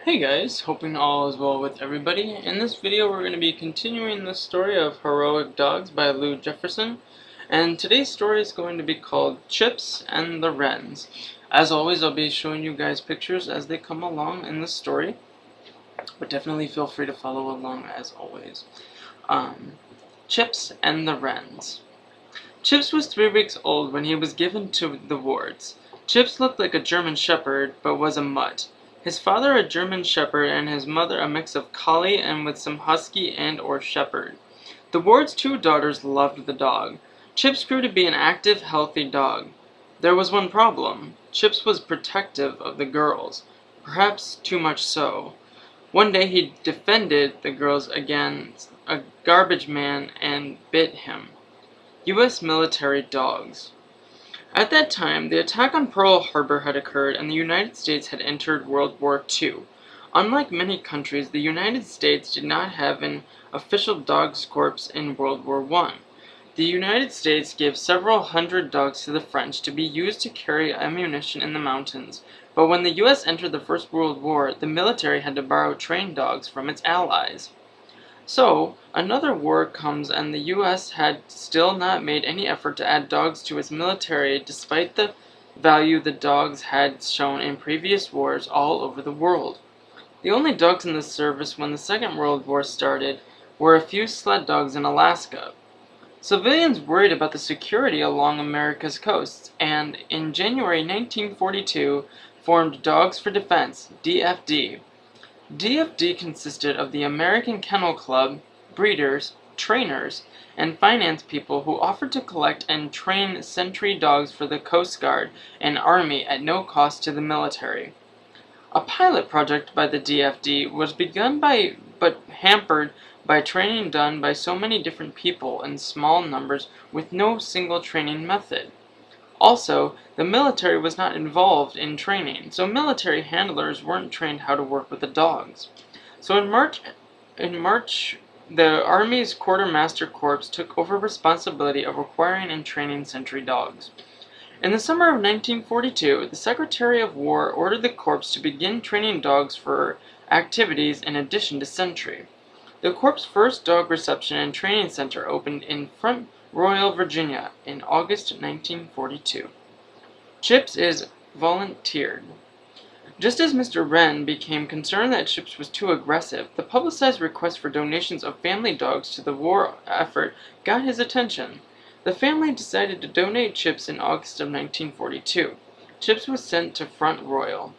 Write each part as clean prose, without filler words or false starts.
Hey guys, hoping all is well with everybody. In this video we're going to be continuing the story of Heroic Dogs by Aloud Jefferson, and today's story is going to be called Chips and the Wrens. As always, I'll be showing you guys pictures as they come along in the story, but definitely feel free to follow along as always. Chips and the Wrens. Chips was 3 weeks old when he was given to the wards. Chips looked like a German Shepherd, but was a mutt. His father a German Shepherd and his mother a mix of Collie and with some Husky and or Shepherd. The ward's 2 daughters loved the dog. Chips grew to be an active, healthy dog. There was one problem. Chips was protective of the girls, perhaps too much so. One day he defended the girls against a garbage man and bit him. U.S. military dogs. At that time, the attack on Pearl Harbor had occurred and the United States had entered World War II. Unlike many countries, the United States did not have an official dogs corps in World War I. The United States gave several hundred dogs to the French to be used to carry ammunition in the mountains, but when the U.S. entered the First World War, the military had to borrow trained dogs from its allies. So, another war comes and the U.S. had still not made any effort to add dogs to its military despite the value the dogs had shown in previous wars all over the world. The only dogs in the service when the Second World War started were a few sled dogs in Alaska. Civilians worried about the security along America's coasts and, in January 1942, formed Dogs for Defense, DFD. DFD consisted of the American Kennel Club, breeders, trainers, and finance people who offered to collect and train sentry dogs for the Coast Guard and Army at no cost to the military. A pilot project by the DFD was begun but hampered by training done by so many different people in small numbers with no single training method. Also, the military was not involved in training, so military handlers weren't trained how to work with the dogs. So in March, the Army's Quartermaster Corps took over responsibility of acquiring and training sentry dogs. In the summer of 1942, the Secretary of War ordered the Corps to begin training dogs for activities in addition to sentry. The Corps' first dog reception and training center opened in Front Royal, Virginia, in August 1942. Chips is volunteered. Just as Mr. Wren became concerned that Chips was too aggressive, the publicized request for donations of family dogs to the war effort got his attention. The family decided to donate Chips in August of 1942. Chips was sent to Front Royal.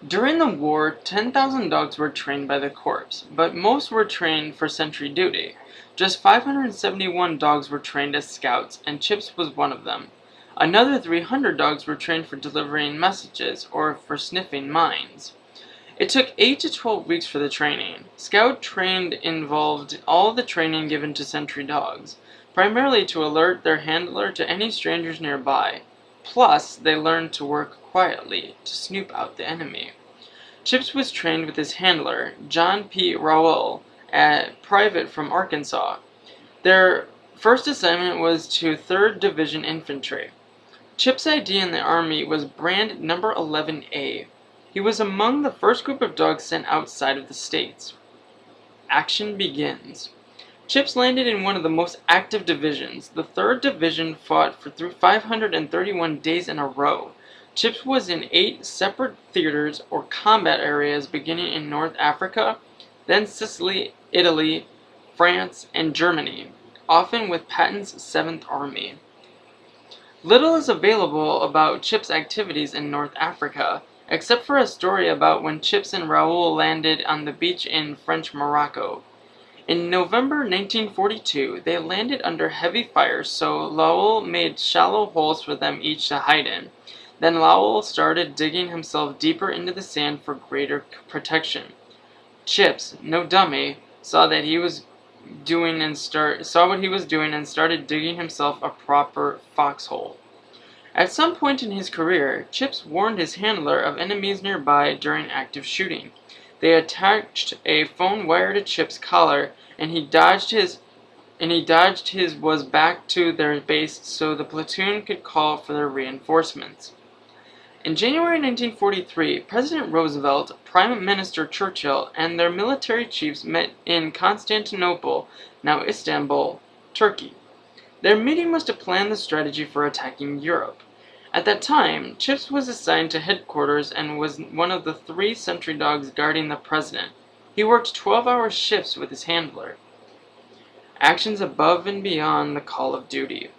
During the war, 10,000 dogs were trained by the Corps, but most were trained for sentry duty. Just 571 dogs were trained as scouts, and Chips was one of them. Another 300 dogs were trained for delivering messages, or for sniffing mines. It took 8 to 12 weeks for the training. Scout trained involved all the training given to sentry dogs, primarily to alert their handler to any strangers nearby. Plus, they learned to work quietly, to snoop out the enemy. Chips was trained with his handler, John P. Rowell, a private from Arkansas. Their first assignment was to 3rd Division Infantry. Chip's ID in the Army was brand number 11A. He was among the first group of dogs sent outside of the States. Action begins. Chips landed in one of the most active divisions. The 3rd Division fought for 531 days in a row. Chips was in 8 separate theaters or combat areas beginning in North Africa, then Sicily, Italy, France, and Germany, often with Patton's 7th Army. Little is available about Chips' activities in North Africa, except for a story about when Chips and Raoul landed on the beach in French Morocco. In November 1942, they landed under heavy fire, so Raoul made shallow holes for them each to hide in. Then Raoul started digging himself deeper into the sand for greater protection. Chips, no dummy, saw what he was doing and started digging himself a proper foxhole. At some point in his career, Chips warned his handler of enemies nearby during active shooting. They attached a phone wire to Chips' collar, and he dodged his was back to their base so the platoon could call for their reinforcements. In January 1943, President Roosevelt, Prime Minister Churchill, and their military chiefs met in Constantinople, now Istanbul, Turkey. Their meeting was to plan the strategy for attacking Europe. At that time, Chips was assigned to headquarters and was one of the 3 sentry dogs guarding the president. He worked 12-hour shifts with his handler. Actions above and beyond the call of duty.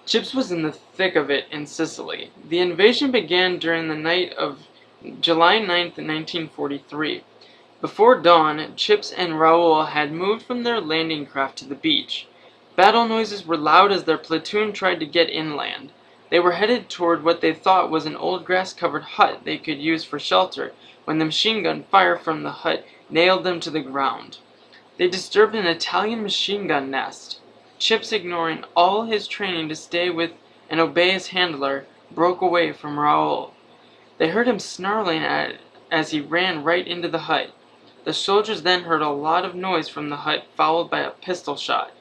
Chips was in the thick of it in Sicily. The invasion began during the night of July 9, 1943. Before dawn, Chips and Raoul had moved from their landing craft to the beach. Battle noises were loud as their platoon tried to get inland. They were headed toward what they thought was an old grass-covered hut they could use for shelter when the machine gun fire from the hut nailed them to the ground. They disturbed an Italian machine gun nest. Chips, ignoring all his training to stay with and obey his handler, broke away from Raoul. They heard him snarling as he ran right into the hut. The soldiers then heard a lot of noise from the hut, followed by a pistol shot.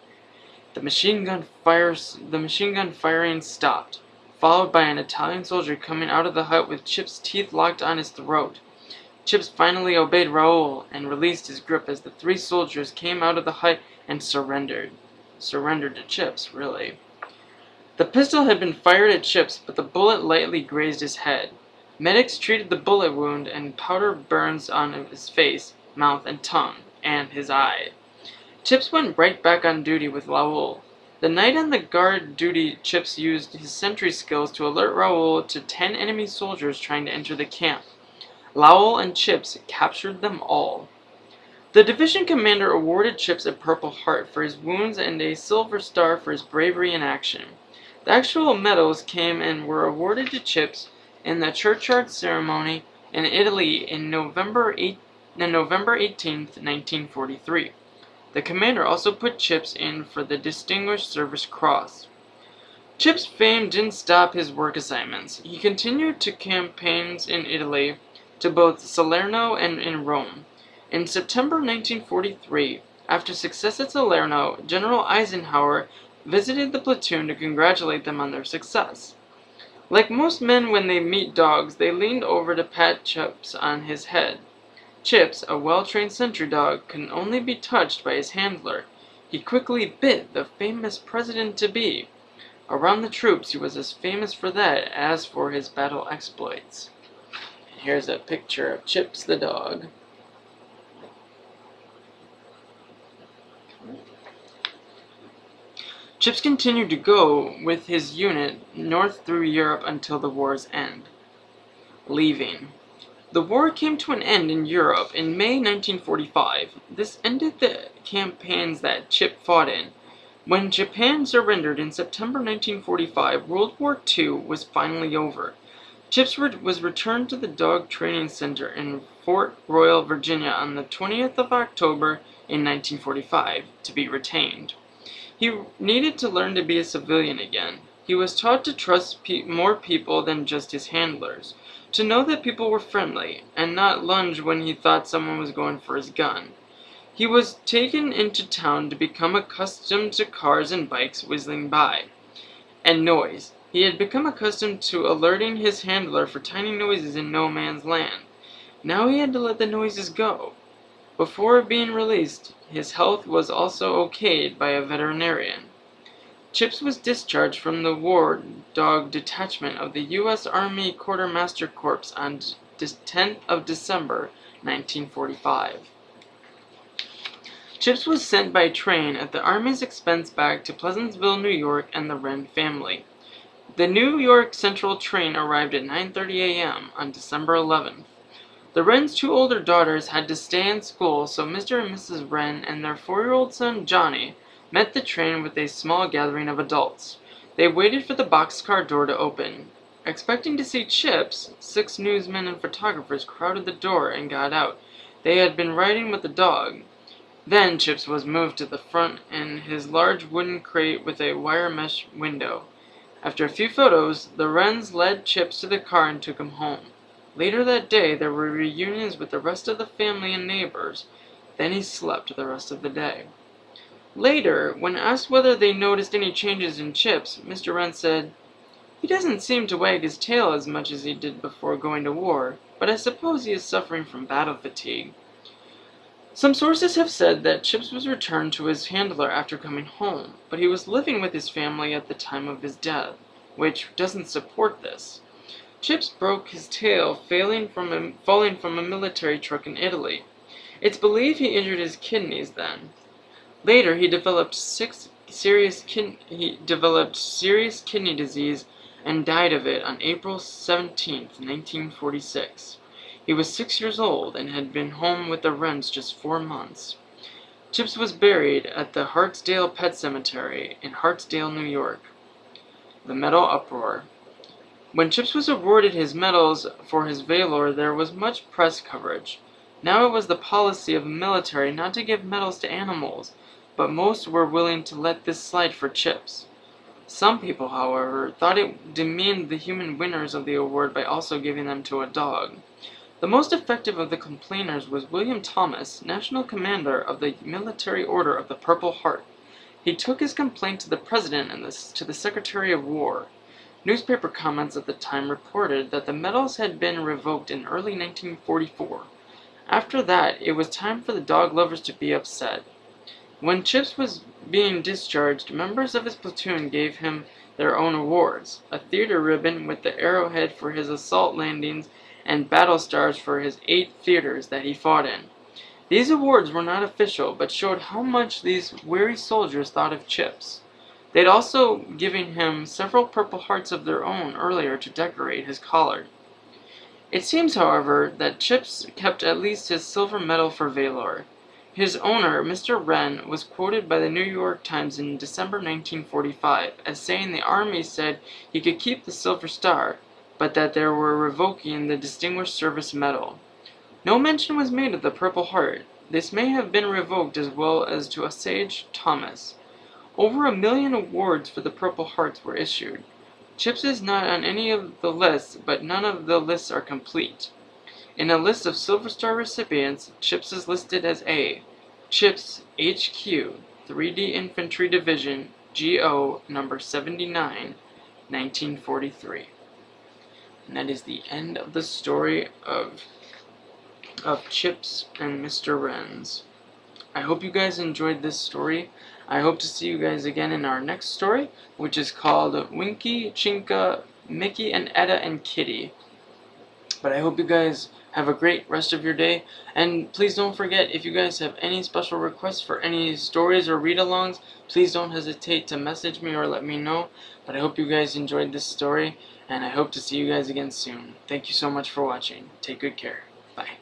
The machine gun firing stopped, followed by an Italian soldier coming out of the hut with Chips' teeth locked on his throat. Chips finally obeyed Raoul and released his grip as the 3 soldiers came out of the hut and surrendered. Surrendered to Chips, really. The pistol had been fired at Chips, but the bullet lightly grazed his head. Medics treated the bullet wound and powder burns on his face, mouth, and tongue, and his eye. Chips went right back on duty with Raoul. The night on the guard duty, Chips used his sentry skills to alert Raoul to 10 enemy soldiers trying to enter the camp. Raoul and Chips captured them all. The division commander awarded Chips a Purple Heart for his wounds and a Silver Star for his bravery in action. The actual medals came and were awarded to Chips in the churchyard ceremony in Italy in November 18, 1943. The commander also put Chips in for the Distinguished Service Cross. Chips' fame didn't stop his work assignments. He continued to campaigns in Italy, to both Salerno and in Rome. In September 1943, after success at Salerno, General Eisenhower visited the platoon to congratulate them on their success. Like most men when they meet dogs, they leaned over to pat Chips on his head. Chips, a well-trained sentry dog, can only be touched by his handler. He quickly bit the famous president-to-be. Around the troops, he was as famous for that as for his battle exploits. Here's a picture of Chips the dog. Chips continued to go with his unit north through Europe until the war's end. Leaving. The war came to an end in Europe in May 1945. This ended the campaigns that Chip fought in. When Japan surrendered in September 1945, World War II was finally over. Chips was returned to the Dog Training Center in Fort Royal, Virginia on the 20th of October in 1945 to be retained. He needed to learn to be a civilian again. He was taught to trust more people than just his handlers, to know that people were friendly, and not lunge when he thought someone was going for his gun. He was taken into town to become accustomed to cars and bikes whizzing by, and noise. He had become accustomed to alerting his handler for tiny noises in no man's land. Now he had to let the noises go. Before being released, his health was also okayed by a veterinarian. Chips was discharged from the War Dog Detachment of the U.S. Army Quartermaster Corps on 10th of December, 1945. Chips was sent by train at the Army's expense back to Pleasantville, New York, and the Wren family. The New York Central train arrived at 9:30 a.m. on December 11th. The Wrens' 2 older daughters had to stay in school, so Mr. and Mrs. Wren and their 4-year-old son, Johnny, met the train with a small gathering of adults. They waited for the boxcar door to open. Expecting to see Chips, 6 newsmen and photographers crowded the door and got out. They had been riding with the dog. Then Chips was moved to the front in his large wooden crate with a wire mesh window. After a few photos, the Wrens led Chips to the car and took him home. Later that day, there were reunions with the rest of the family and neighbors. Then he slept the rest of the day. Later, when asked whether they noticed any changes in Chips, Mr. Wren said, He doesn't seem to wag his tail as much as he did before going to war, but I suppose he is suffering from battle fatigue. Some sources have said that Chips was returned to his handler after coming home, but he was living with his family at the time of his death, which doesn't support this. Chips broke his tail falling from a military truck in Italy. It's believed he injured his kidneys then. Later, he developed serious kidney disease and died of it on April 17, 1946. He was 6 years old and had been home with the Wrens just 4 months. Chips was buried at the Hartsdale Pet Cemetery in Hartsdale, New York. The medal uproar. When Chips was awarded his medals for his valor, there was much press coverage. Now it was the policy of the military not to give medals to animals, but most were willing to let this slide for Chips. Some people, however, thought it demeaned the human winners of the award by also giving them to a dog. The most effective of the complainers was William Thomas, National Commander of the Military Order of the Purple Heart. He took his complaint to the President and to the Secretary of War. Newspaper comments at the time reported that the medals had been revoked in early 1944. After that, it was time for the dog lovers to be upset. When Chips was being discharged, members of his platoon gave him their own awards, a theater ribbon with the arrowhead for his assault landings and battle stars for his 8 theaters that he fought in. These awards were not official, but showed how much these weary soldiers thought of Chips. They'd also given him several Purple Hearts of their own earlier to decorate his collar. It seems, however, that Chips kept at least his silver medal for valor. His owner, Mr. Wren, was quoted by the New York Times in December 1945 as saying the Army said he could keep the Silver Star, but that they were revoking the Distinguished Service Medal. No mention was made of the Purple Heart. This may have been revoked as well as to Osage Thomas. Over 1 million awards for the Purple Hearts were issued. Chips is not on any of the lists, but none of the lists are complete. In a list of Silver Star recipients, Chips is listed as A. Chips, HQ, 3D Infantry Division, GO, number 79, 1943. And that is the end of the story of Chips and Mr. Wrens. I hope you guys enjoyed this story. I hope to see you guys again in our next story, which is called Winky, Chinka, Mickey, and Etta and Kitty. But I hope you guys have a great rest of your day, and please don't forget, if you guys have any special requests for any stories or read-alongs, please don't hesitate to message me or let me know. But I hope you guys enjoyed this story, and I hope to see you guys again soon. Thank you so much for watching. Take good care. Bye.